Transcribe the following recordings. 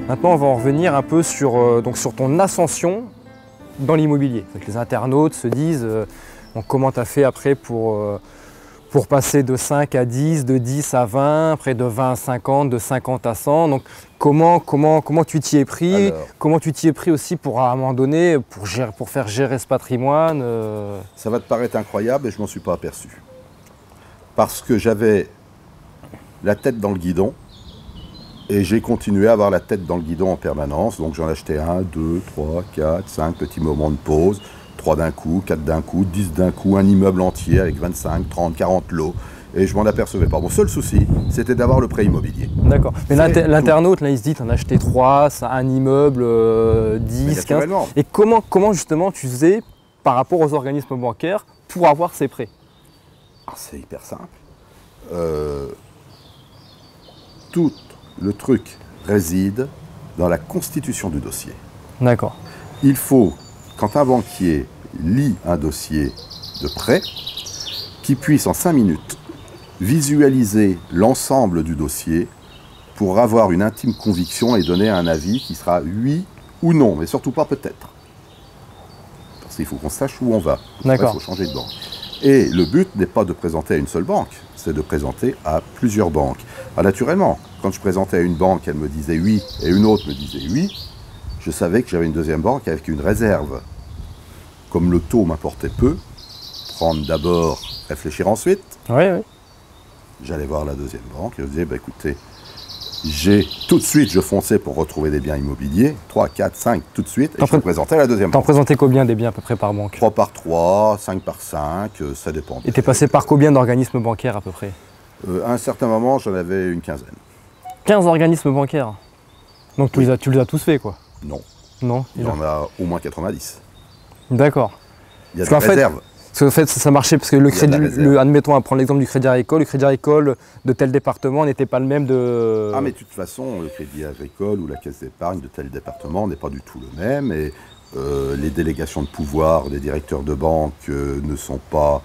Maintenant, on va en revenir un peu sur, donc sur ton ascension dans l'immobilier. Les internautes se disent donc comment tu as fait après pour passer de 5 à 10, de 10 à 20, après de 20 à 50, de 50 à 100. Donc comment tu t'y es pris? Alors, comment tu t'y es pris aussi pour à un moment donné, pour faire gérer ce patrimoine ça va te paraître incroyable et je m'en suis pas aperçu. Parce que j'avais la tête dans le guidon et j'ai continué à avoir la tête dans le guidon en permanence. Donc j'en achetais 1, 2, 3, 4, 5 petits moments de pause. 3 d'un coup, 4 d'un coup, 10 d'un coup, un immeuble entier avec 25, 30, 40 lots. Et je m'en apercevais pas. Mon seul souci, c'était d'avoir le prêt immobilier. D'accord. Mais l'internaute, là, il se dit, t'en as acheté 3, un immeuble, 10, 15. Et comment justement tu faisais par rapport aux organismes bancaires pour avoir ces prêts? C'est hyper simple. Tout le truc réside dans la constitution du dossier. D'accord. Il faut, quand un banquier lit un dossier de prêt, qu'il puisse en 5 minutes visualiser l'ensemble du dossier pour avoir une intime conviction et donner un avis qui sera oui ou non, mais surtout pas peut-être. Parce qu'il faut qu'on sache où on va. D'accord. Il faut changer de banque. Et le but n'est pas de présenter à une seule banque, c'est de présenter à plusieurs banques. Naturellement, quand je présentais à une banque, elle me disait oui, et une autre me disait oui, je savais que j'avais une deuxième banque avec une réserve. Comme le taux m'apportait peu, prendre d'abord, réfléchir ensuite. Oui, oui. J'allais voir la deuxième banque et je disais, écoutez, tout de suite, je fonçais pour retrouver des biens immobiliers, 3, 4, 5, tout de suite, et je présentais à la deuxième banque. T'en présentais combien des biens à peu près par banque? 3 par 3, 5 par 5, ça dépend. Et t'es passé par combien d'organismes bancaires à peu près? À un certain moment, j'en avais une quinzaine. 15 organismes bancaires? Donc tu les as tous fait, quoi? Non. Non? Il y en a au moins 90. D'accord. Il y a des réserves. Parce qu'en fait, ça marchait parce que le crédit, admettons, à prendre l'exemple du Crédit Agricole, le Crédit Agricole de tel département n'était pas le même de... Ah mais de toute façon, le Crédit Agricole ou la Caisse d'épargne de tel département n'est pas du tout le même et les délégations de pouvoir des directeurs de banque ne sont pas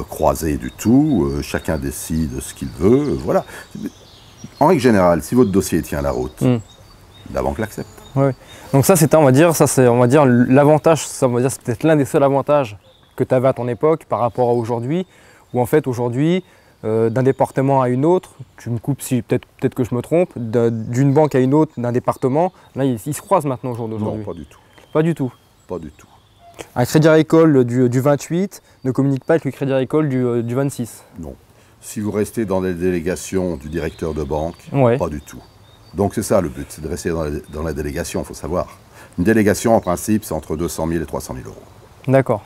croisées du tout, chacun décide ce qu'il veut, voilà. En règle générale, si votre dossier tient la route, la banque l'accepte. Oui. Donc ça, c'était, on va dire, l'avantage, c'est peut-être l'un des seuls avantages que tu avais à ton époque par rapport à aujourd'hui, où en fait aujourd'hui, d'un département à une autre, tu me coupes si peut-être que je me trompe, d'une banque à une autre, d'un département, là ils se croisent maintenant au jour d'aujourd'hui. Non, pas du tout. Pas du tout. Pas du tout. Un Crédit Agricole du 28 ne communique pas avec le Crédit Agricole du 26. Non. Si vous restez dans les délégations du directeur de banque, pas du tout. Donc c'est ça le but, c'est de rester dans la délégation, il faut savoir. Une délégation, en principe, c'est entre 200 000 et 300 000 euros. D'accord.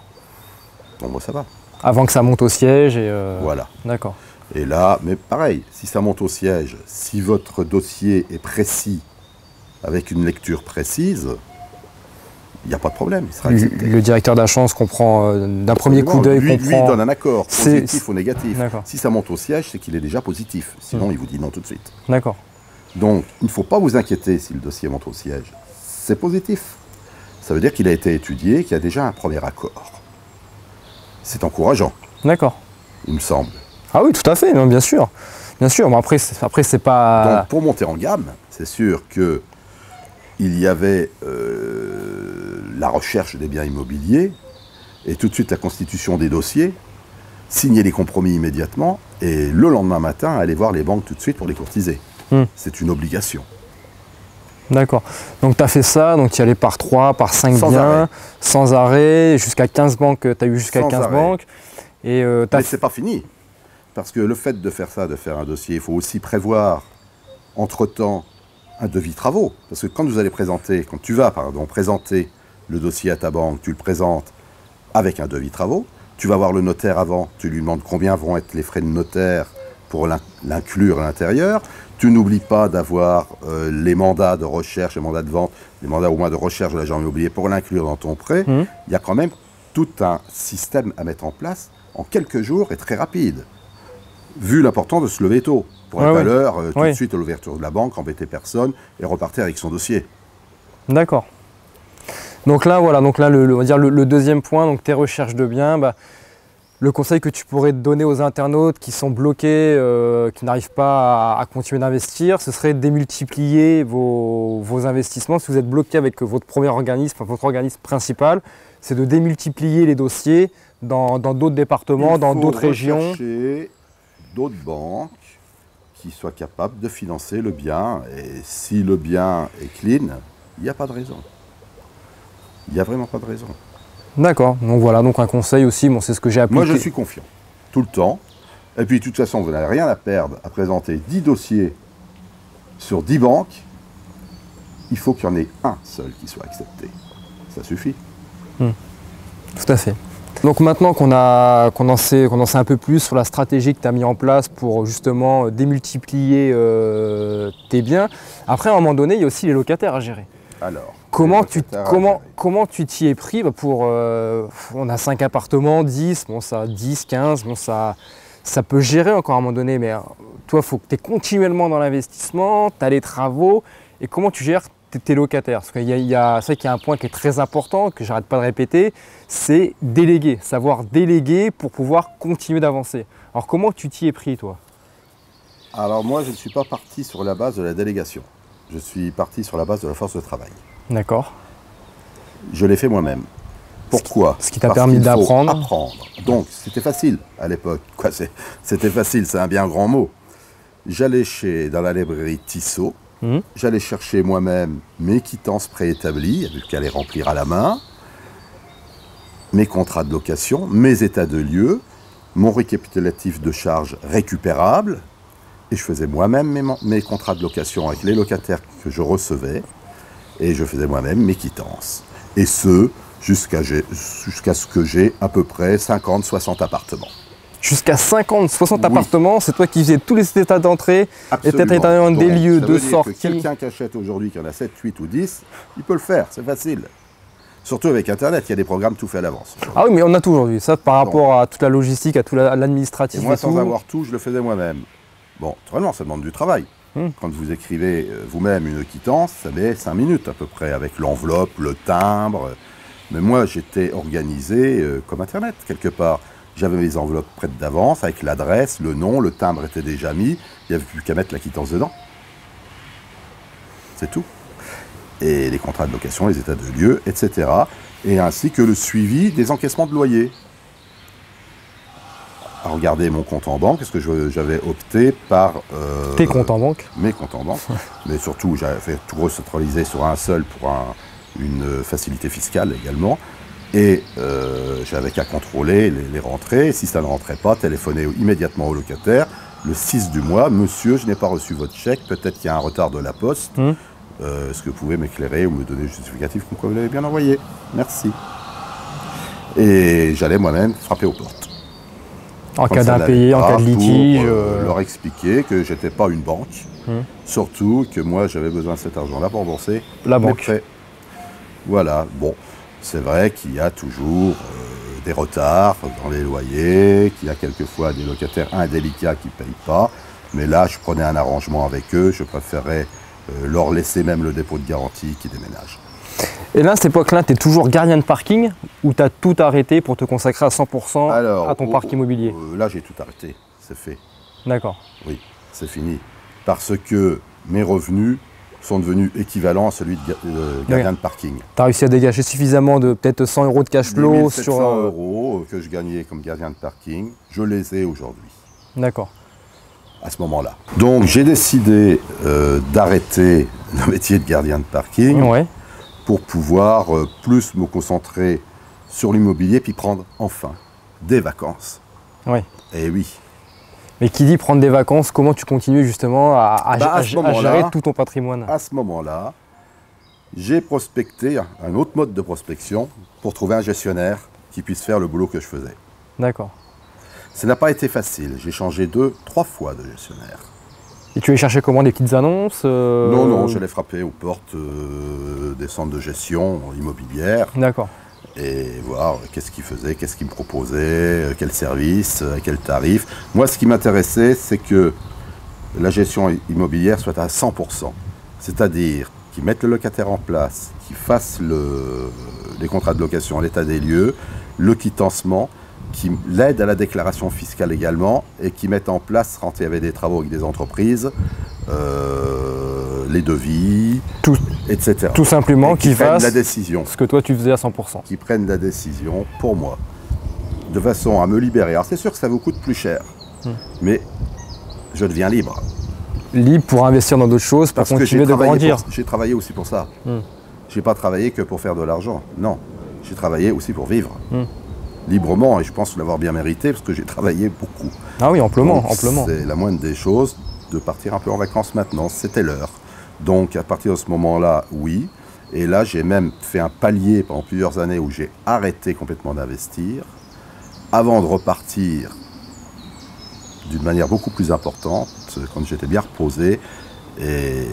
Donc moi, ça va. Avant que ça monte au siège et... Voilà. D'accord. Et là, mais pareil, si ça monte au siège, si votre dossier est précis, avec une lecture précise, il n'y a pas de problème, il sera accepté. Le directeur d'agence comprend d'un premier coup d'œil. Lui donne un accord, positif ou négatif. D'accord. Si ça monte au siège, c'est qu'il est déjà positif. Sinon, il vous dit non tout de suite. D'accord. Donc, il ne faut pas vous inquiéter si le dossier monte au siège. C'est positif. Ça veut dire qu'il a été étudié, qu'il y a déjà un premier accord. C'est encourageant. D'accord. Il me semble. Ah oui, tout à fait, non, bien sûr. Bien sûr, mais après c'est pas... Donc, pour monter en gamme, c'est sûr qu'il y avait la recherche des biens immobiliers et tout de suite la constitution des dossiers, signer les compromis immédiatement et le lendemain matin, aller voir les banques tout de suite pour les courtiser. C'est une obligation. D'accord. Donc tu as fait ça, donc tu y allais par 3, par 5 sans biens, arrêt. sans arrêt, jusqu'à 15 banques, tu as eu jusqu'à 15 banques. Et mais c'est pas fini. Parce que le fait de faire ça, de faire un dossier, il faut aussi prévoir entre-temps un devis travaux. Parce que quand vous allez présenter, quand tu vas, présenter le dossier à ta banque, tu le présentes avec un devis travaux, tu vas voir le notaire avant, tu lui demandes combien vont être les frais de notaire pour l'inclure à l'intérieur. Tu n'oublies pas d'avoir les mandats de recherche, les mandats de vente, les mandats au moins de recherche de l'agent immobilier pour l'inclure dans ton prêt. Il y a quand même tout un système à mettre en place en quelques jours et très rapide. Vu l'importance de se lever tôt, pour être à l'heure, tout de suite à l'ouverture de la banque, embêter personne et repartir avec son dossier. D'accord. Donc là, voilà, on va dire le deuxième point, donc tes recherches de biens, le conseil que tu pourrais donner aux internautes qui sont bloqués, qui n'arrivent pas à continuer d'investir, ce serait de démultiplier vos investissements. Si vous êtes bloqué avec votre premier organisme, enfin, votre organisme principal, c'est de démultiplier les dossiers dans d'autres départements, dans d'autres régions. D'autres banques qui soient capables de financer le bien. Et si le bien est clean, il n'y a pas de raison. Il n'y a vraiment pas de raison. D'accord, donc voilà, donc un conseil aussi, bon, c'est ce que j'ai appliqué. Moi je suis confiant, tout le temps. Et puis de toute façon, vous n'avez rien à perdre à présenter 10 dossiers sur 10 banques. Il faut qu'il y en ait un seul qui soit accepté. Ça suffit. Tout à fait. Donc maintenant qu'on en sait un peu plus sur la stratégie que tu as mis en place pour justement démultiplier tes biens, après à un moment donné, il y a aussi les locataires à gérer. Alors, comment tu t'y es pris pour, on a 5 appartements, 10, bon ça 10, 15, bon ça peut gérer encore à un moment donné, mais toi il faut que tu es continuellement dans l'investissement, tu as les travaux, et comment tu gères tes locataires? Parce qu'il c'est vrai qu'il y a un point qui est très important, que j'arrête pas de répéter, c'est déléguer, savoir déléguer pour pouvoir continuer d'avancer. Alors comment tu t'y es pris toi? Alors moi je ne suis pas parti sur la base de la délégation. Je suis parti sur la base de la force de travail. D'accord. Je l'ai fait moi-même. Pourquoi? Ce qui t'a permis d'apprendre. Donc, c'était facile à l'époque. C'était facile, c'est un bien grand mot. J'allais dans la librairie Tissot, j'allais chercher moi-même mes quittances préétablies, avec qu'à les remplir à la main, mes contrats de location, mes états de lieu, mon récapitulatif de charges récupérables, et je faisais moi-même mes contrats de location avec les locataires que je recevais, et je faisais moi-même mes quittances. Et ce, jusqu'à ce que j'ai à peu près 50-60 appartements. Jusqu'à 50-60 appartements, c'est toi qui faisais tous les états d'entrée, états des lieux, de sortie. Quelqu'un qui achète aujourd'hui, qui en a 7, 8 ou 10, il peut le faire, c'est facile. Surtout avec Internet, il y a des programmes tout faits à l'avance. Ah oui, mais on a tout aujourd'hui, ça par rapport à toute la logistique, à tout l'administratif. Et moi, sans avoir tout, je le faisais moi-même. Bon, naturellement, ça demande du travail. Quand vous écrivez vous-même une quittance, ça met 5 minutes à peu près, avec l'enveloppe, le timbre. Mais moi, j'étais organisé comme Internet, quelque part. J'avais mes enveloppes prêtes d'avance, avec l'adresse, le nom, le timbre était déjà mis. Il n'y avait plus qu'à mettre la quittance dedans. C'est tout. Et les contrats de location, les états de lieu, etc. Et ainsi que le suivi des encaissements de loyer. À regarder mon compte en banque, parce que j'avais opté par... Tes comptes en banque? Mes comptes en banque. Mais surtout, j'avais fait tout recentraliser sur un seul pour une facilité fiscale également. Et j'avais qu'à contrôler les rentrées. Si ça ne rentrait pas, téléphoner immédiatement au locataire. Le 6 du mois, monsieur, je n'ai pas reçu votre chèque, peut-être qu'il y a un retard de la poste. Est-ce que vous pouvez m'éclairer ou me donner le justificatif comme quoi vous l'avez bien envoyé? Merci. Et j'allais moi-même frapper aux portes. En cas d'impayé, en cas de litige. Pour leur expliquer que j'étais pas une banque. Surtout que moi, j'avais besoin de cet argent-là pour rembourser la banque. Prêts. Voilà, bon, c'est vrai qu'il y a toujours des retards dans les loyers, qu'il y a quelquefois des locataires indélicats qui ne payent pas. Mais là, je prenais un arrangement avec eux, je préférais leur laisser même le dépôt de garantie qui déménage. Et là, à cette époque-là, tu es toujours gardien de parking ou tu as tout arrêté pour te consacrer à 100% à ton parc immobilier? Là, j'ai tout arrêté, c'est fait. D'accord. Oui, c'est fini. Parce que mes revenus sont devenus équivalents à celui de gardien de parking. Tu as réussi à dégager suffisamment de peut-être 100 € de cash flow sur... 100 € que je gagnais comme gardien de parking, je les ai aujourd'hui. D'accord. À ce moment-là. Donc j'ai décidé d'arrêter le métier de gardien de parking pour pouvoir plus me concentrer sur l'immobilier puis prendre enfin des vacances. Oui. Et oui. Mais qui dit prendre des vacances, comment tu continues justement à gérer tout ton patrimoine? À ce moment-là, j'ai prospecté un autre mode de prospection pour trouver un gestionnaire qui puisse faire le boulot que je faisais. D'accord. Ça n'a pas été facile. J'ai changé 2-3 fois de gestionnaire. Et tu allais chercher comment, des petites annonces Non, je l'ai frappé aux portes des centres de gestion immobilière. D'accord. Et voir qu'est-ce qu'ils faisaient, qu'est-ce qu'ils me proposaient, quel service, quel tarif. Moi, ce qui m'intéressait, c'est que la gestion immobilière soit à 100%. C'est-à-dire qu'ils mettent le locataire en place, qu'ils fassent les contrats de location à l'état des lieux, le quitancement, qui l'aident à la déclaration fiscale également et qui mettent en place, quand il y avait des travaux avec des entreprises, les devis, etc. Tout simplement qu'ils fassent la décision. Ce que toi tu faisais à 100%. Qui prennent la décision pour moi, de façon à me libérer. Alors c'est sûr que ça vous coûte plus cher, mais je deviens libre. Libre pour investir dans d'autres choses, pour continuer de grandir. J'ai travaillé aussi pour ça. Je n'ai pas travaillé que pour faire de l'argent, non. J'ai travaillé aussi pour vivre. Librement, et je pense l'avoir bien mérité, parce que j'ai travaillé beaucoup. Ah oui, amplement, Donc, amplement. C'est la moindre des choses de partir un peu en vacances maintenant, c'était l'heure. Donc à partir de ce moment-là, oui. Et là, j'ai même fait un palier pendant plusieurs années où j'ai arrêté complètement d'investir, avant de repartir d'une manière beaucoup plus importante, quand j'étais bien reposé. Et...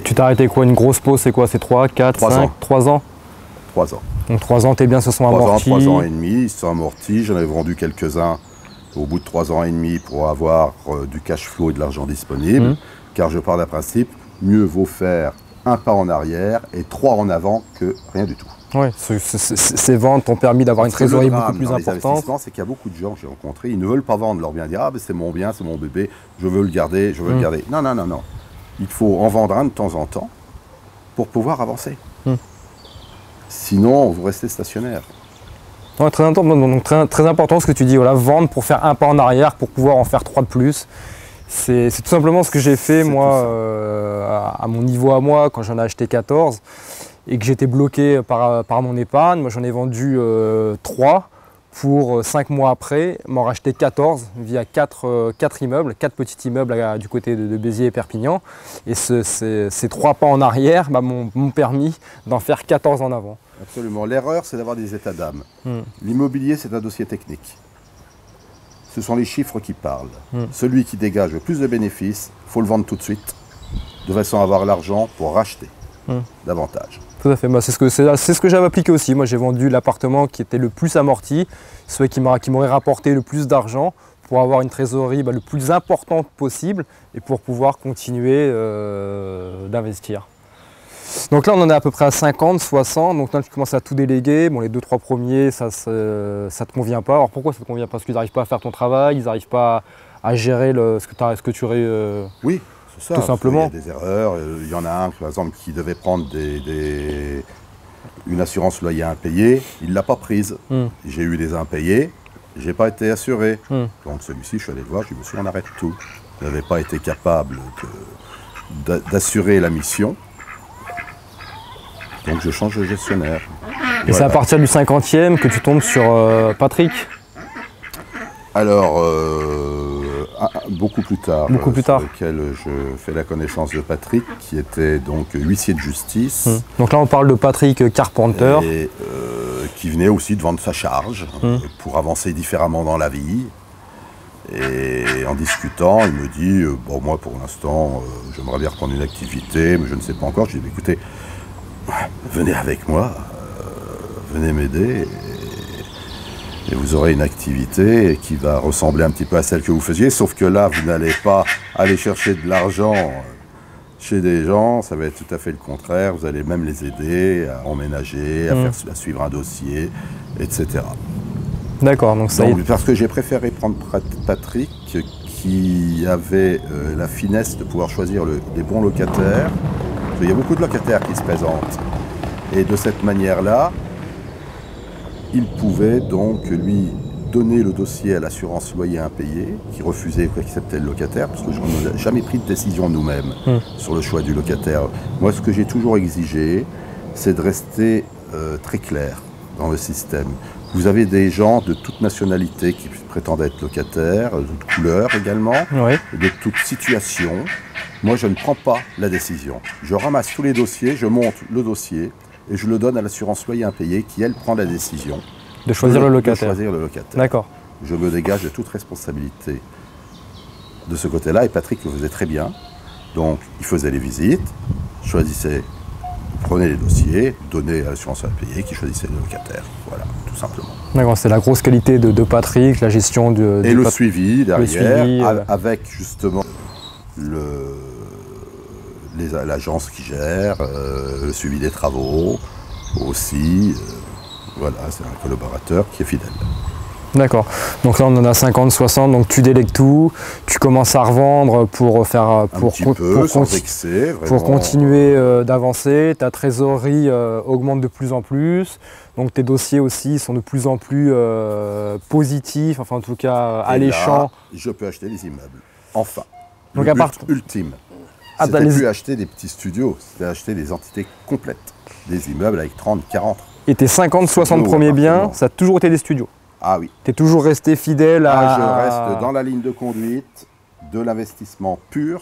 Tu t'as arrêté quoi? Une grosse pause, c'est quoi? C'est 3, 4, 5, 3 ans? 3 ans. Donc 3 ans, tes biens se sont amortis. 3 ans et demi, ils se sont amortis. J'en ai vendu quelques-uns au bout de 3 ans et demi pour avoir du cash flow et de l'argent disponible. Car je pars d'un principe, mieux vaut faire un pas en arrière et 3 en avant que rien du tout. Oui, ces ventes t'ont permis d'avoir une trésorerie beaucoup plus importante. C'est qu'il y a beaucoup de gens que j'ai rencontrés, ils ne veulent pas vendre leur bien, dire ah ben c'est mon bien, c'est mon bébé, je veux le garder, je veux le garder. Non, non, non, non. Il faut en vendre un de temps en temps pour pouvoir avancer. Sinon, vous restez stationnaire. Ouais, très important, donc très important ce que tu dis, voilà, vendre pour faire un pas en arrière, pour pouvoir en faire 3 de plus. C'est tout simplement ce que j'ai fait moi à mon niveau à moi quand j'en ai acheté 14 et que j'étais bloqué par mon épargne. Moi j'en ai vendu 3 pour 5 mois après, m'en racheter 14 via 4 immeubles, 4 petits immeubles du côté de Béziers et Perpignan. Et ces 3 pas en arrière m'ont permis d'en faire 14 en avant. Absolument. L'erreur, c'est d'avoir des états d'âme. L'immobilier, c'est un dossier technique. Ce sont les chiffres qui parlent. Celui qui dégage le plus de bénéfices, il faut le vendre tout de suite, de façon à avoir l'argent pour racheter davantage. Tout à fait, c'est ce que j'avais appliqué aussi. Moi j'ai vendu l'appartement qui était le plus amorti, celui qui m'aurait rapporté le plus d'argent pour avoir une trésorerie le plus importante possible et pour pouvoir continuer d'investir. Donc là on en est à peu près à 50, 60, donc là tu commences à tout déléguer. Bon, les 2-3 premiers ça te convient pas. Alors pourquoi ça te convient pas? Parce qu'ils n'arrivent pas à faire ton travail, ils n'arrivent pas à gérer ce que tu aurais... Oui, c'est ça. Tout simplement. Il y a des erreurs. Il y en a un par exemple qui devait prendre une assurance loyer impayé, il ne l'a pas prise. J'ai eu des impayés, je n'ai pas été assuré. Donc celui-ci je suis allé le voir, je lui ai dit monsieur on arrête tout. Je n'avais pas été capable d'assurer la mission. Donc je change de gestionnaire. Et c'est à partir du 50e que tu tombes sur Patrick? Alors, beaucoup plus tard. Beaucoup plus tard. Sur lequel je fais la connaissance de Patrick, qui était donc huissier de justice. Donc là on parle de Patrick Carpenter. Et qui venait aussi de vendre sa charge pour avancer différemment dans la vie. Et en discutant, il me dit, bon moi pour l'instant, j'aimerais bien reprendre une activité, mais je ne sais pas encore. Je lui ai dit, écoutez, venez avec moi, venez m'aider et vous aurez une activité qui va ressembler un petit peu à celle que vous faisiez, sauf que là, vous n'allez pas aller chercher de l'argent chez des gens, ça va être tout à fait le contraire, vous allez même les aider à emménager, à suivre un dossier, etc. D'accord, donc ça parce que j'ai préféré prendre Patrick qui avait la finesse de pouvoir choisir les bons locataires. Il y a beaucoup de locataires qui se présentent. Et de cette manière-là, il pouvait donc lui donner le dossier à l'assurance loyer impayé, qui refusait ou qui acceptait le locataire, parce que je n'ai jamais pris de décision nous-mêmes sur le choix du locataire. Moi, ce que j'ai toujours exigé, c'est de rester très clair dans le système. Vous avez des gens de toute nationalité qui prétendent être locataires, de toute couleur également, de toute situation. Moi, je ne prends pas la décision. Je ramasse tous les dossiers, je monte le dossier et je le donne à l'assurance loyer impayé qui, elle, prend la décision de choisir le locataire. D'accord. Je me dégage de toute responsabilité de ce côté-là et Patrick le faisait très bien. Donc, il faisait les visites, choisissait, prenait les dossiers, donnait à l'assurance impayé qui choisissait le locataire. Voilà, tout simplement. D'accord, c'est la grosse qualité de Patrick, la gestion de... Et le suivi derrière, avec justement l'agence qui gère, le suivi des travaux aussi. Voilà, c'est un collaborateur qui est fidèle. D'accord. Donc là, on en a 50, 60, donc tu délègues tout, tu commences à revendre pour faire pour continuer d'avancer. Ta trésorerie augmente de plus en plus, donc tes dossiers aussi sont de plus en plus positifs, enfin en tout cas alléchants. Là, je peux acheter des immeubles. Enfin. Donc le à part but ultime. C'était plus acheter des petits studios, c'était acheter des entités complètes. Des immeubles avec 30, 40. Et tes 50, 60 premiers biens, ça a toujours été des studios? Ah oui. Tu es toujours resté fidèle à... Je reste dans la ligne de conduite de l'investissement pur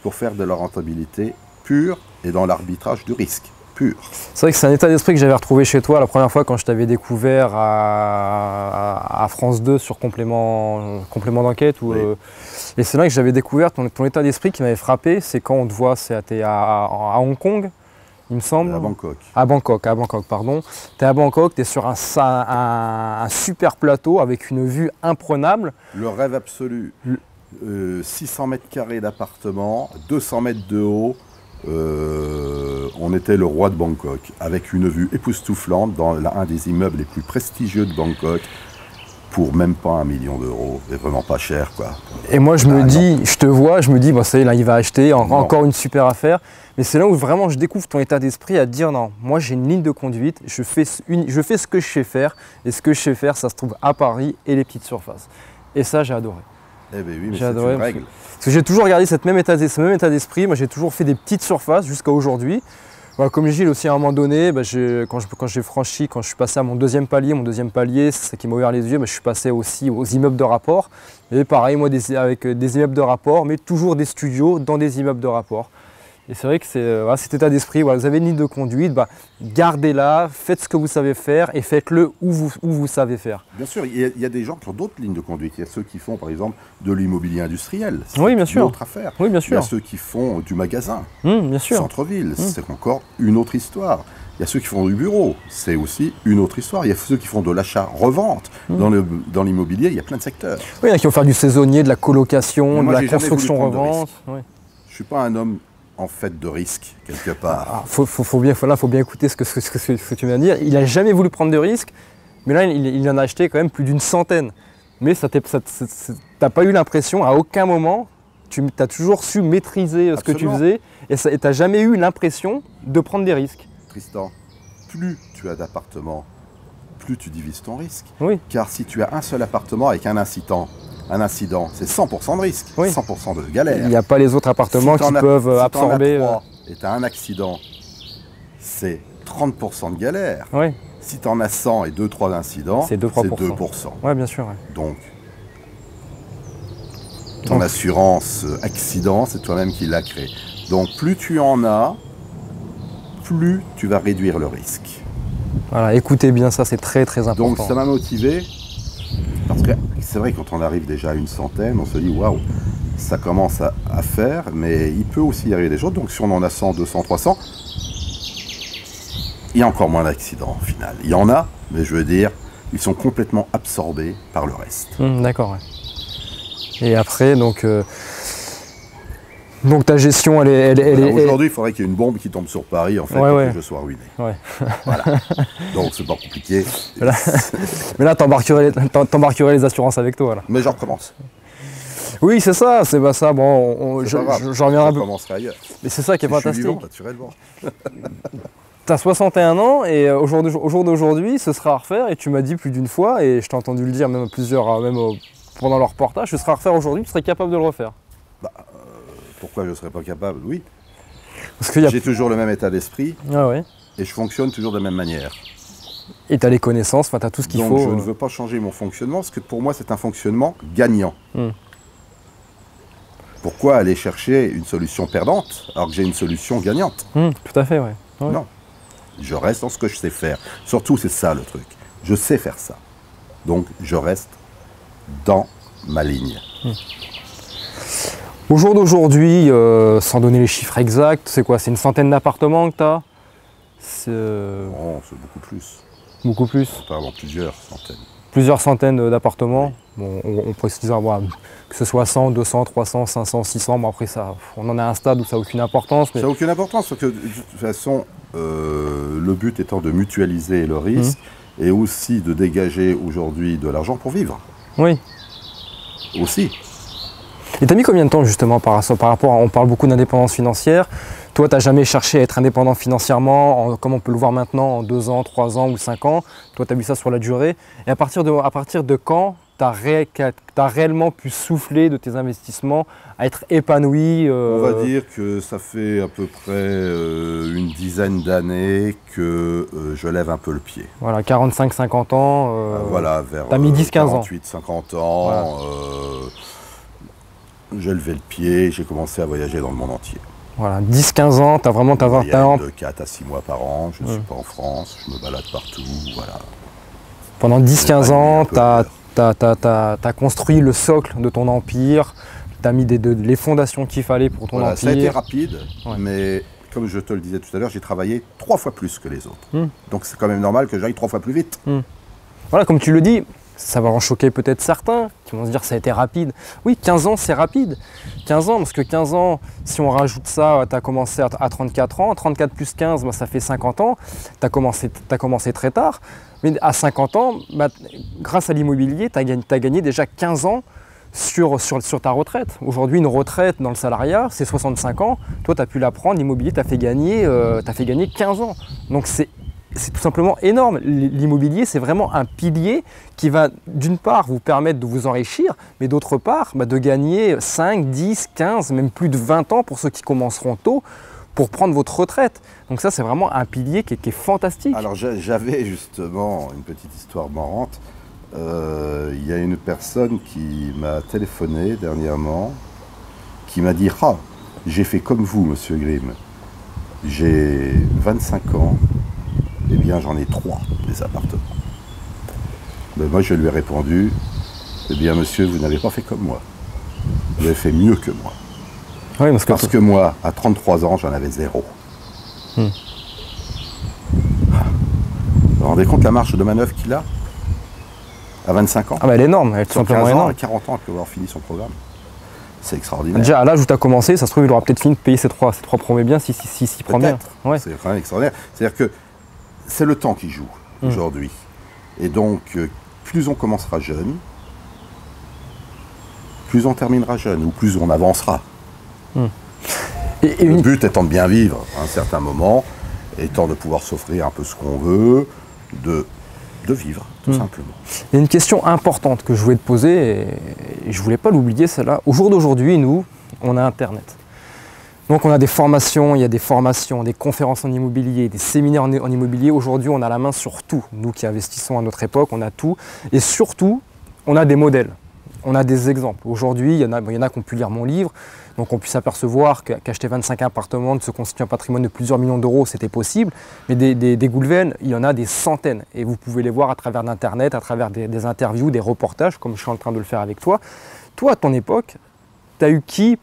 pour faire de la rentabilité pure et dans l'arbitrage du risque pur. C'est vrai que c'est un état d'esprit que j'avais retrouvé chez toi la première fois quand je t'avais découvert à France 2 sur complément d'enquête. Oui. Et c'est là que j'avais découvert ton état d'esprit qui m'avait frappé. C'est quand on te voit, t'es à Hong Kong, il me semble. À Bangkok. À Bangkok, pardon. Tu es à Bangkok, tu es sur un super plateau avec une vue imprenable. Le rêve absolu. 600 mètres carrés d'appartement, 200 mètres de haut. On était le roi de Bangkok, avec une vue époustouflante dans un des immeubles les plus prestigieux de Bangkok, pour même pas 1 million d'euros, c'est vraiment pas cher quoi. Et moi je me dis, je te vois, je me dis, bon, ça y est, là il va acheter, encore une super affaire. Mais c'est là où vraiment je découvre ton état d'esprit à te dire non, moi j'ai une ligne de conduite, je fais ce que je sais faire, et ce que je sais faire ça se trouve à Paris et les petites surfaces. Et ça j'ai adoré. Eh bien oui, mais J'ai c'est adoré une règle. Parce que j'ai toujours gardé ce même état d'esprit, moi j'ai toujours fait des petites surfaces jusqu'à aujourd'hui. Voilà, comme Gilles aussi à un moment donné, quand je suis passé à mon deuxième palier, c'est ça qui m'a ouvert les yeux, je suis passé aussi aux immeubles de rapport. Et pareil, moi avec des immeubles de rapport, mais toujours des studios dans des immeubles de rapport. Et c'est vrai que c'est cet état d'esprit, vous avez une ligne de conduite, gardez-la, faites ce que vous savez faire et faites-le où vous savez faire. Bien sûr, il y a des gens qui ont d'autres lignes de conduite. Il y a ceux qui font par exemple de l'immobilier industriel, c'est oui, bien sûr. une autre affaire. Oui, bien sûr. Il y a ceux qui font du magasin, Bien sûr. centre-ville, c'est encore une autre histoire. Il y a ceux qui font du bureau, c'est aussi une autre histoire. Il y a ceux qui font de l'achat-revente. Dans l'immobilier, il y a plein de secteurs. Oui, il y en a qui vont faire du saisonnier, de la colocation, de la construction-revente. Oui. Je ne suis pas un homme en fait de risque, quelque part. Faut bien écouter ce que tu viens de dire. Il n'a jamais voulu prendre de risques, mais là, il en a acheté quand même plus d'une centaine. Mais tu n'as pas eu l'impression, à aucun moment, tu as toujours su maîtriser ce que tu faisais, et tu n'as jamais eu l'impression de prendre des risques. Tristan, plus tu as d'appartements, plus tu divises ton risque. Oui. Car si tu as un seul appartement avec un incident, c'est 100% de risque, 100% de galère. Il n'y a pas les autres appartements qui peuvent absorber. Et tu as un accident, c'est 30% de galère. Oui. Si tu en as 100 et 2-3 incidents, c'est 2%. Oui, bien sûr. Ouais. Donc, ton assurance accident, c'est toi-même qui l'as créé. Donc, plus tu en as, plus tu vas réduire le risque. Voilà, écoutez bien ça, c'est très très important. Donc, ça m'a motivé. Parce que c'est vrai, quand on arrive déjà à une centaine, on se dit waouh, ça commence à faire, mais il peut aussi y arriver des choses. Donc si on en a 100, 200, 300, il y a encore moins d'accidents au final. Il y en a, mais je veux dire, ils sont complètement absorbés par le reste. D'accord. Ouais. Et après, donc ta gestion, elle est... Aujourd'hui, il faudrait qu'il y ait une bombe qui tombe sur Paris, en fait, pour que je sois ruiné. Ouais. Voilà. Donc, c'est pas compliqué. Voilà. Mais là, t'embarquerais les assurances avec toi. Là. Mais j'en recommence. Oui, c'est ça. C'est pas ça. Bon, j'en reviendrai un peu. Recommencerai ailleurs. Mais c'est ça qui est fantastique. Je suis vivant, naturellement. Tu as 61 ans et au jour d'aujourd'hui, ce sera à refaire. Et tu m'as dit plus d'une fois, et je t'ai entendu le dire même pendant le reportage, ce sera à refaire aujourd'hui, tu serais capable de le refaire. Pourquoi je ne serais pas capable? Oui. Parce que j'ai toujours le même état d'esprit et je fonctionne toujours de la même manière. Et tu as les connaissances, tu as tout ce qu'il faut. Donc je ne veux pas changer mon fonctionnement parce que pour moi c'est un fonctionnement gagnant. Pourquoi aller chercher une solution perdante alors que j'ai une solution gagnante? Tout à fait, oui. Non. Je reste dans ce que je sais faire. Surtout c'est ça le truc. Je sais faire ça. Donc je reste dans ma ligne. Au jour d'aujourd'hui, sans donner les chiffres exacts, c'est quoi? C'est une centaine d'appartements que tu as? Non, c'est beaucoup plus. Beaucoup plus? On peut avoir plusieurs centaines. Plusieurs centaines d'appartements. Bon, on précise que ce soit 100, 200, 300, 500, 600. Bon, après, on en est à un stade où ça n'a aucune importance. Mais... Ça n'a aucune importance, parce que de toute façon, le but étant de mutualiser le risque, et aussi de dégager aujourd'hui de l'argent pour vivre. Oui. Aussi. Et tu as mis combien de temps justement par rapport on parle beaucoup d'indépendance financière. Toi, tu n'as jamais cherché à être indépendant financièrement, comme on peut le voir maintenant, en 2 ans, 3 ans ou 5 ans. Toi, tu as vu ça sur la durée. Et à partir de quand tu as réellement pu souffler de tes investissements, à être épanoui On va dire que ça fait à peu près une dizaine d'années que je lève un peu le pied. Voilà, 45-50 ans. Voilà, vers t'as mis 10-15 ans. 48-50 ans. Voilà. J'ai levé le pied, j'ai commencé à voyager dans le monde entier. Voilà, 10-15 ans, tu as vraiment ta voyage de 4 à 6 mois par an, je ne suis pas en France, je me balade partout, voilà. Pendant 10-15 ans, tu as construit le socle de ton empire, tu as mis les fondations qu'il fallait pour ton empire. Ça a été rapide, mais comme je te le disais tout à l'heure, j'ai travaillé 3 fois plus que les autres. Donc c'est quand même normal que j'aille 3 fois plus vite. Voilà, comme tu le dis, ça va en choquer peut-être certains qui vont se dire que ça a été rapide. Oui, 15 ans, c'est rapide. 15 ans, parce que 15 ans, si on rajoute ça, tu as commencé à 34 ans. 34 plus 15, bah, ça fait 50 ans. Tu as commencé très tard. Mais à 50 ans, bah, grâce à l'immobilier, tu as gagné déjà 15 ans sur ta retraite. Aujourd'hui, une retraite dans le salariat, c'est 65 ans. Toi, tu as pu la prendre, l'immobilier t'a fait gagner 15 ans. Donc c'est tout simplement énorme. L'immobilier, c'est vraiment un pilier qui va, d'une part, vous permettre de vous enrichir, mais d'autre part, bah, de gagner 5, 10, 15, même plus de 20 ans pour ceux qui commenceront tôt, pour prendre votre retraite. Donc ça, c'est vraiment un pilier qui est fantastique. Alors, j'avais justement une petite histoire marrante. Il y a une personne qui m'a téléphoné dernièrement, qui m'a dit « Ah, j'ai fait comme vous, monsieur Grimm. J'ai 25 ans. Eh bien, j'en ai 3, des appartements. » Ben, moi, je lui ai répondu, « Eh bien, monsieur, vous n'avez pas fait comme moi. Vous avez fait mieux que moi. » Oui, parce que moi, à 33 ans, j'en avais 0. Vous vous rendez compte la marge de manœuvre qu'il a à 25 ans? Ah bah, elle est énorme, elle est tout simplement énorme. À 40 ans, il peut avoir fini son programme. C'est extraordinaire. Déjà, à l'âge où tu as commencé, ça se trouve, il aura peut-être fini de payer ses 3 premiers biens s'il prend bien. Ouais. C'est quand même extraordinaire. C'est-à-dire que c'est le temps qui joue aujourd'hui. Et donc, plus on commencera jeune, plus on terminera jeune, ou plus on avancera. Le but étant de bien vivre à un certain moment, étant de pouvoir s'offrir un peu ce qu'on veut, de vivre, tout simplement. Il y a une question importante que je voulais te poser, et je ne voulais pas l'oublier, celle-là. Au jour d'aujourd'hui, nous, on a Internet. Donc on a des formations, il y a des formations, des conférences en immobilier, des séminaires en immobilier. Aujourd'hui, on a la main sur tout. Nous qui investissons à notre époque, on a tout. Et surtout, on a des modèles. On a des exemples. Aujourd'hui, il y en a qui ont pu lire mon livre, donc on puisse s'apercevoir qu'acheter 25 appartements, de se constituer un patrimoine de plusieurs millions d'euros, c'était possible. Mais des Goulven, il y en a des centaines. Et vous pouvez les voir à travers l'Internet, à travers des interviews, des reportages, comme je suis en train de le faire avec toi. Toi, à ton époque, tu as eu qui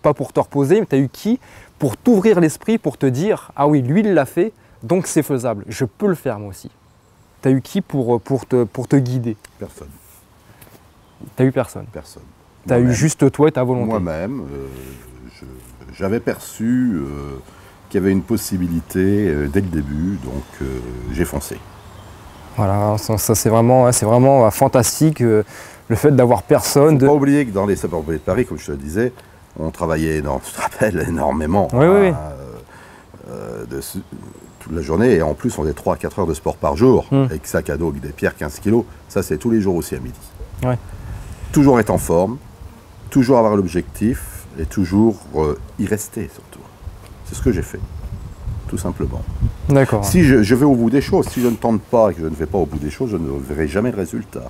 pas pour te reposer, mais tu as eu qui pour t'ouvrir l'esprit, pour te dire « Ah oui, lui, il l'a fait, donc c'est faisable, je peux le faire moi aussi ». Tu as eu qui pour te guider? Personne. T'as eu personne? Personne. T'as eu juste toi et ta volonté? Moi-même, j'avais perçu qu'il y avait une possibilité dès le début, donc j'ai foncé. Voilà, ça c'est vraiment fantastique, le fait d'avoir personne. Faut pas oublier que dans les sapeurs-pompiers de Paris, comme je te le disais, on travaillait, tu te rappelles, énormément. Oui. Toute la journée, et en plus on faisait 3 à 4 heures de sport par jour, avec sac à dos, avec des pierres 15 kilos, ça c'est tous les jours aussi à midi. Ouais. Toujours être en forme, toujours avoir l'objectif, et toujours y rester surtout. C'est ce que j'ai fait, tout simplement. D'accord. Si je vais au bout des choses, si je ne tente pas et que je ne vais pas au bout des choses, je ne verrai jamais le résultat.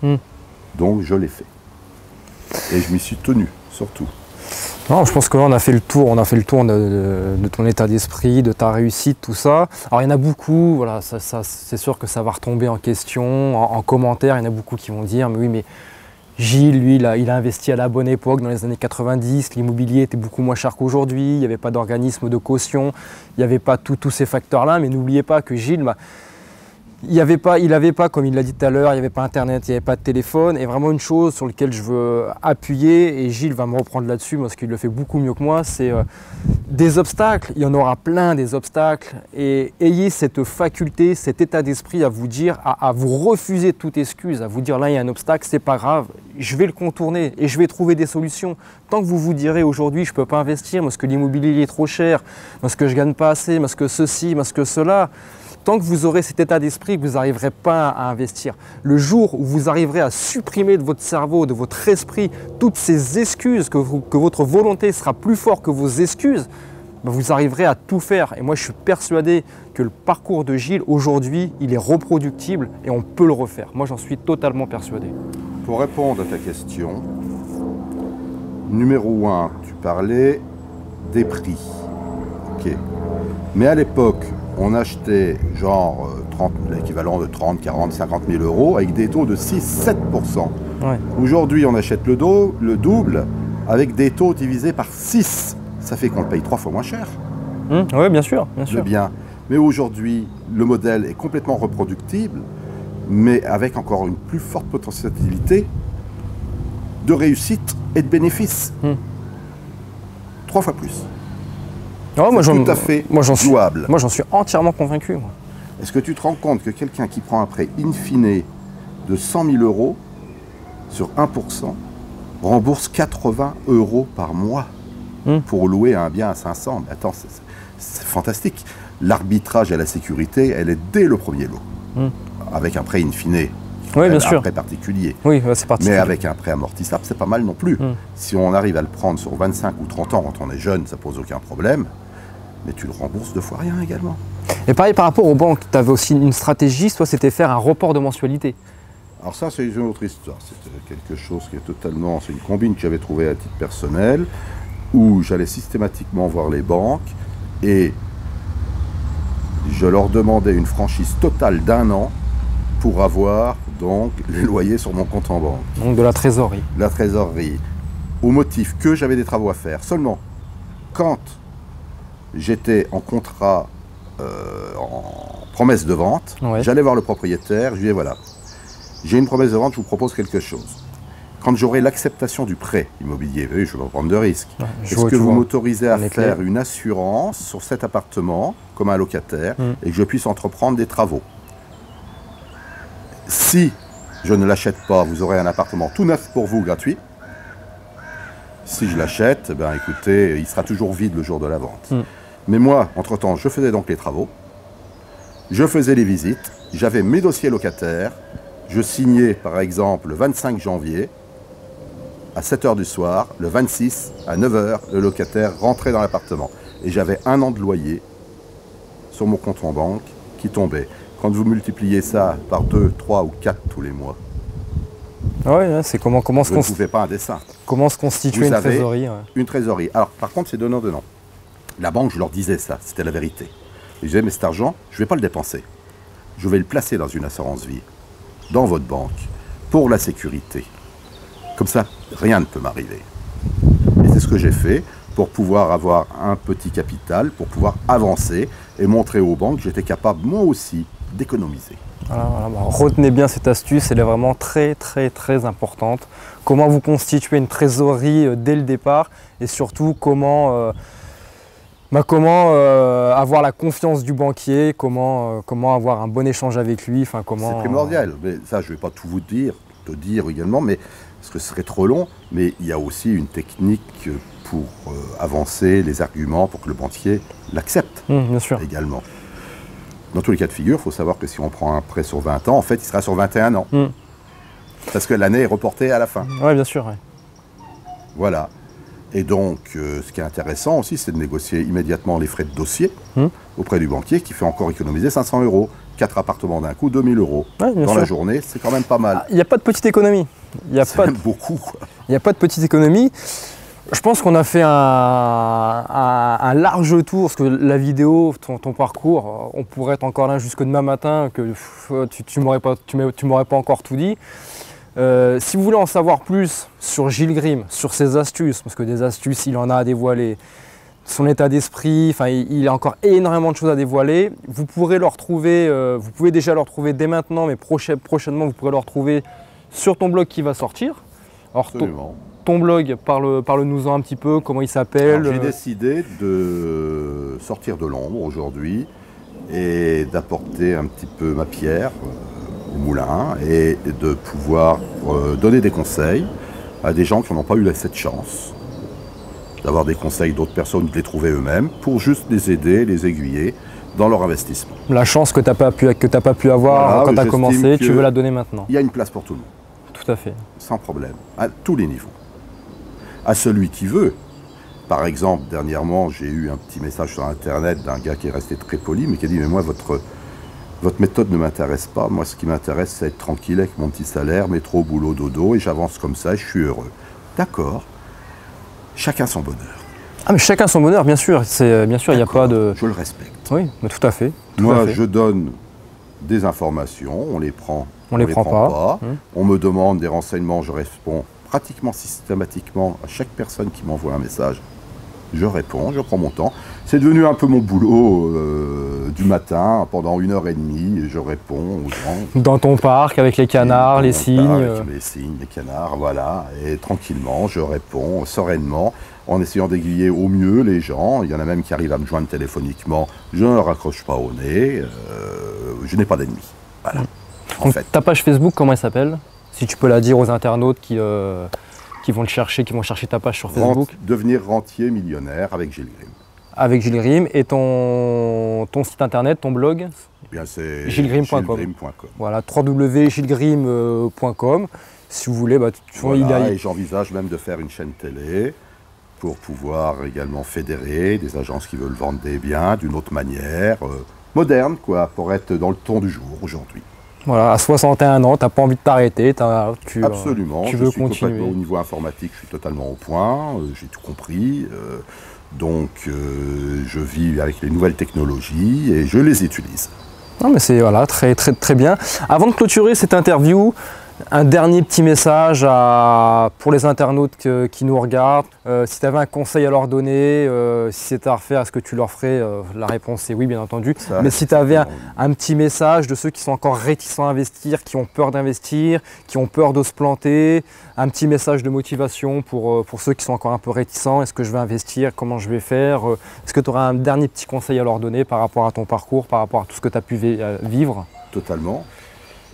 Donc je l'ai fait. Et je m'y suis tenu, surtout. Non, je pense que là, on a fait le tour de ton état d'esprit, de ta réussite, tout ça. Alors il y en a beaucoup, voilà, c'est sûr que ça va retomber en question, en commentaire, il y en a beaucoup qui vont dire, mais oui, mais Gilles, lui, il a investi à la bonne époque, dans les années 90, l'immobilier était beaucoup moins cher qu'aujourd'hui, il n'y avait pas d'organisme de caution, il n'y avait pas tous ces facteurs-là, mais n'oubliez pas que Gilles, il n'avait pas, comme il l'a dit tout à l'heure, il n'y avait pas Internet, il n'y avait pas de téléphone. Et vraiment une chose sur laquelle je veux appuyer, et Gilles va me reprendre là-dessus parce qu'il le fait beaucoup mieux que moi, c'est des obstacles. Il y en aura plein des obstacles. Et ayez cette faculté, cet état d'esprit à vous dire, à vous refuser toute excuse, à vous dire là il y a un obstacle, c'est pas grave, je vais le contourner et je vais trouver des solutions. Tant que vous vous direz aujourd'hui je ne peux pas investir parce que l'immobilier est trop cher, parce que je ne gagne pas assez, parce que ceci, parce que cela, tant que vous aurez cet état d'esprit, vous n'arriverez pas à investir. Le jour où vous arriverez à supprimer de votre cerveau, de votre esprit, toutes ces excuses, que votre volonté sera plus forte que vos excuses, ben vous arriverez à tout faire. Et moi, je suis persuadé que le parcours de Gilles, aujourd'hui, il est reproductible et on peut le refaire. Moi, j'en suis totalement persuadé. Pour répondre à ta question, numéro 1, tu parlais des prix. Ok. Mais à l'époque, on achetait genre l'équivalent de 30, 40, 50 000 euros avec des taux de 6-7%. Ouais. Aujourd'hui, on achète le double avec des taux divisés par 6. Ça fait qu'on le paye 3 fois moins cher. Oui, bien sûr, bien sûr. Le bien. Mais aujourd'hui, le modèle est complètement reproductible, mais avec encore une plus forte potentialité de réussite et de bénéfice. 3 fois plus. Oh, tout à fait jouable. Moi, j'en suis entièrement convaincu. Est-ce que tu te rends compte que quelqu'un qui prend un prêt in fine de 100 000 euros sur 1% rembourse 80 euros par mois pour louer un bien à 500? Mais attends, c'est fantastique. L'arbitrage et la sécurité, elle est dès le premier lot. Avec un prêt in fine. Oui, bien sûr. Un prêt particulier. Oui, c'est particulier. Mais avec un prêt amortissable, c'est pas mal non plus. Si on arrive à le prendre sur 25 ou 30 ans quand on est jeune, ça pose aucun problème. Mais tu le rembourses 2 fois rien également. Et pareil par rapport aux banques, tu avais aussi une stratégie, toi c'était faire un report de mensualité. Alors ça c'est une autre histoire, c'était quelque chose qui est totalement, c'est une combine que j'avais trouvée à titre personnel, où j'allais systématiquement voir les banques et je leur demandais une franchise totale d'1 an pour avoir donc les loyers sur mon compte en banque. Donc de la trésorerie. La trésorerie, au motif que j'avais des travaux à faire. Seulement, quand j'étais en contrat, en promesse de vente, j'allais voir le propriétaire, je lui disais voilà, j'ai une promesse de vente, je vous propose quelque chose. Quand j'aurai l'acceptation du prêt immobilier, oui, je ne vais pas prendre de risque. Est-ce que vous m'autorisez à faire une assurance sur cet appartement comme un locataire et que je puisse entreprendre des travaux? Si je ne l'achète pas, vous aurez un appartement tout neuf pour vous, gratuit. Si je l'achète, ben écoutez, il sera toujours vide le jour de la vente. Mais moi, entre-temps, je faisais donc les travaux, je faisais les visites, j'avais mes dossiers locataires, je signais par exemple le 25 janvier à 7 h du soir, le 26 à 9 h, le locataire rentrait dans l'appartement. Et j'avais 1 an de loyer sur mon compte en banque qui tombait. Quand vous multipliez ça par 2, 3 ou 4 tous les mois, c'est comment se ne pouvez pas un dessin. Comment se constituer une trésorerie. Une trésorerie. Alors par contre, c'est donnant-donnant. La banque, je leur disais ça, c'était la vérité. Et je disais, mais cet argent, je ne vais pas le dépenser. Je vais le placer dans une assurance vie, dans votre banque, pour la sécurité. Comme ça, rien ne peut m'arriver. Et c'est ce que j'ai fait pour pouvoir avoir un petit capital, pour pouvoir avancer et montrer aux banques que j'étais capable, moi aussi, d'économiser. Retenez bien cette astuce, elle est vraiment très très très importante. Comment vous constituer une trésorerie dès le départ et surtout comment avoir la confiance du banquier, comment avoir un bon échange avec lui. C'est primordial, mais ça je ne vais pas tout te dire également, mais, parce que ce serait trop long, mais il y a aussi une technique pour avancer les arguments pour que le banquier l'accepte bien sûr. Également. Dans tous les cas de figure, il faut savoir que si on prend un prêt sur 20 ans, en fait il sera sur 21 ans. Parce que l'année est reportée à la fin. Oui, bien sûr. Ouais. Voilà. Et donc, ce qui est intéressant aussi, c'est de négocier immédiatement les frais de dossier auprès du banquier qui fait encore économiser 500 euros. 4 appartements d'un coup, 2000 euros. Dans la journée, c'est quand même pas mal. Il n'y a pas de petite économie. C'est même beaucoup. Il n'y a pas de petite économie. Je pense qu'on a fait un large tour, parce que la vidéo, ton parcours, on pourrait être encore là jusque demain matin, que tu m'aurais pas encore tout dit. Si vous voulez en savoir plus sur Gilles Grimm, sur ses astuces, parce que des astuces, il en a à dévoiler, son état d'esprit, enfin il a encore énormément de choses à dévoiler. Vous pourrez le retrouver, vous pouvez déjà le retrouver dès maintenant, mais prochainement vous pourrez le retrouver sur ton blog qui va sortir. Alors ton blog, parle-nous-en un petit peu, comment il s'appelle. J'ai décidé de sortir de l'ombre aujourd'hui et d'apporter un petit peu ma pierre au moulin et de pouvoir donner des conseils à des gens qui n'ont pas eu cette chance d'avoir des conseils d'autres personnes, de les trouver eux-mêmes, pour juste les aider, les aiguiller dans leur investissement. La chance que tu n'as pas pu avoir voilà, quand tu as commencé, tu veux la donner maintenant. Il y a une place pour tout le monde. Tout à fait. Sans problème, à tous les niveaux. À celui qui veut. Par exemple, dernièrement, j'ai eu un petit message sur Internet d'un gars qui est resté très poli, mais qui a dit « Mais moi, votre méthode ne m'intéresse pas. Moi, ce qui m'intéresse, c'est être tranquille avec mon petit salaire, métro, boulot, dodo, et j'avance comme ça, et je suis heureux. » D'accord. Chacun son bonheur. Ah mais chacun son bonheur, bien sûr. Bien sûr, il n'y a pas de... Je le respecte. Oui, mais tout à fait. Moi, je donne des informations, on les prend pas. On me demande des renseignements, je réponds pratiquement systématiquement à chaque personne qui m'envoie un message. Je réponds, je prends mon temps. C'est devenu un peu mon boulot du matin, pendant 1h30, je réponds aux gens. Dans ton parc, avec les canards, les cygnes. Avec les cygnes, les canards, voilà. Et tranquillement, je réponds sereinement, en essayant d'aiguiller au mieux les gens. Il y en a même qui arrivent à me joindre téléphoniquement. Je ne raccroche pas au nez. Je n'ai pas d'ennemis. Voilà. En fait. Ta page Facebook, comment elle s'appelle? Si tu peux la dire aux internautes qui vont le chercher, qui vont chercher ta page sur Facebook. Devenir rentier millionnaire avec Gilles Grimm. Avec Gilles Grimm. Et ton site internet, ton blog? Bien, c'est gillegrimm.com. Voilà, www.gillegrimm.com. Si vous voulez, voilà, et j'envisage même de faire une chaîne télé pour pouvoir également fédérer des agences qui veulent vendre des biens d'une autre manière, moderne, quoi, pour être dans le ton du jour aujourd'hui. Voilà, à 61 ans, tu n'as pas envie de t'arrêter, absolument, tu veux suis continuer. Complètement, au niveau informatique, je suis totalement au point, j'ai tout compris, donc je vis avec les nouvelles technologies et je les utilise. Non mais c'est voilà, très bien. Avant de clôturer cette interview, un dernier petit message pour les internautes qui nous regardent. Si tu avais un conseil à leur donner, si c'était à refaire, est-ce que tu leur ferais? La réponse est oui, bien entendu. Mais si tu avais un petit message de ceux qui sont encore réticents à investir, qui ont peur d'investir, qui ont peur de se planter, un petit message de motivation pour ceux qui sont encore un peu réticents, est-ce que je vais investir, comment je vais faire, est-ce que tu aurais un dernier petit conseil à leur donner par rapport à ton parcours, par rapport à tout ce que tu as pu vivre? Totalement.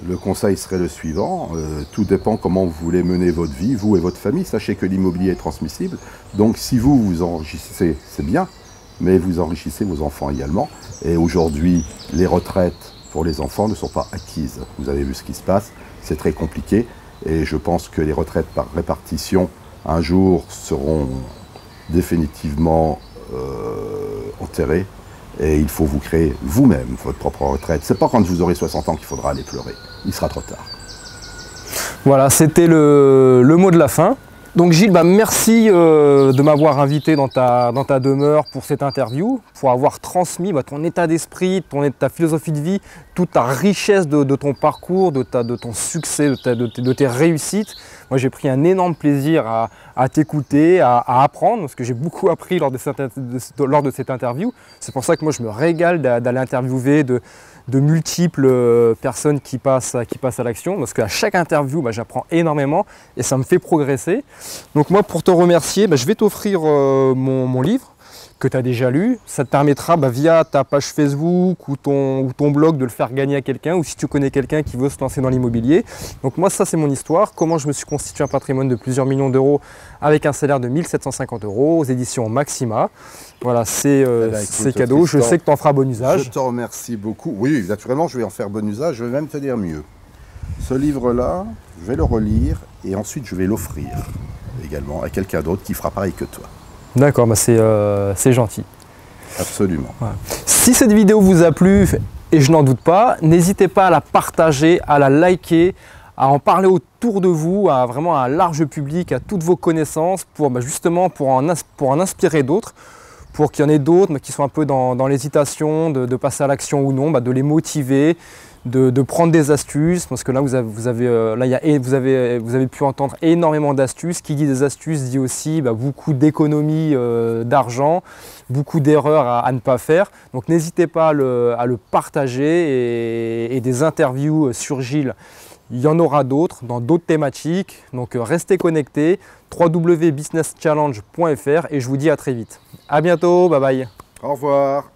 Le conseil serait le suivant, tout dépend comment vous voulez mener votre vie, vous et votre famille. Sachez que l'immobilier est transmissible, donc si vous enrichissez, c'est bien, mais vous enrichissez vos enfants également. Et aujourd'hui, les retraites pour les enfants ne sont pas acquises. Vous avez vu ce qui se passe, c'est très compliqué. Et je pense que les retraites par répartition, un jour, seront définitivement enterrées. Et il faut vous créer vous-même votre propre retraite. C'est pas quand vous aurez 60 ans qu'il faudra aller pleurer. Il sera trop tard. Voilà, c'était le mot de la fin. Donc Gilles, merci de m'avoir invité dans ta demeure pour cette interview, pour avoir transmis ton état d'esprit, ta philosophie de vie, toute ta richesse de ton parcours, de ton succès, de tes réussites. Moi j'ai pris un énorme plaisir à t'écouter, à apprendre, parce que j'ai beaucoup appris lors de cette interview. C'est pour ça que moi je me régale d'aller interviewer de multiples personnes qui passent à l'action, parce qu'à chaque interview, j'apprends énormément et ça me fait progresser. Donc moi, pour te remercier, je vais t'offrir mon livre que tu as déjà lu. Ça te permettra via ta page Facebook ou ton blog de le faire gagner à quelqu'un, ou si tu connais quelqu'un qui veut se lancer dans l'immobilier. Donc moi, ça c'est mon histoire, comment je me suis constitué un patrimoine de plusieurs millions d'euros avec un salaire de 1 750 € aux éditions Maxima. Voilà, c'est cadeau. Je sais que tu en feras bon usage. Je te remercie beaucoup. Oui, naturellement, je vais en faire bon usage. Je vais même te dire mieux. Ce livre-là, je vais le relire et ensuite je vais l'offrir également à quelqu'un d'autre qui fera pareil que toi. D'accord, c'est gentil. Absolument. Voilà. Si cette vidéo vous a plu, et je n'en doute pas, n'hésitez pas à la partager, à la liker, à en parler autour de vous, à vraiment un large public, à toutes vos connaissances, justement pour en inspirer d'autres, pour qu'il y en ait d'autres qui sont un peu dans l'hésitation de passer à l'action ou non, de les motiver, de prendre des astuces, parce que là, vous avez pu entendre énormément d'astuces. Qui dit des astuces dit aussi beaucoup d'économies d'argent, beaucoup d'erreurs à ne pas faire. Donc n'hésitez pas à le partager et des interviews sur Gilles. Il y en aura d'autres dans d'autres thématiques. Donc restez connectés, www.businesschallenge.fr et je vous dis à très vite. À bientôt, bye bye. Au revoir.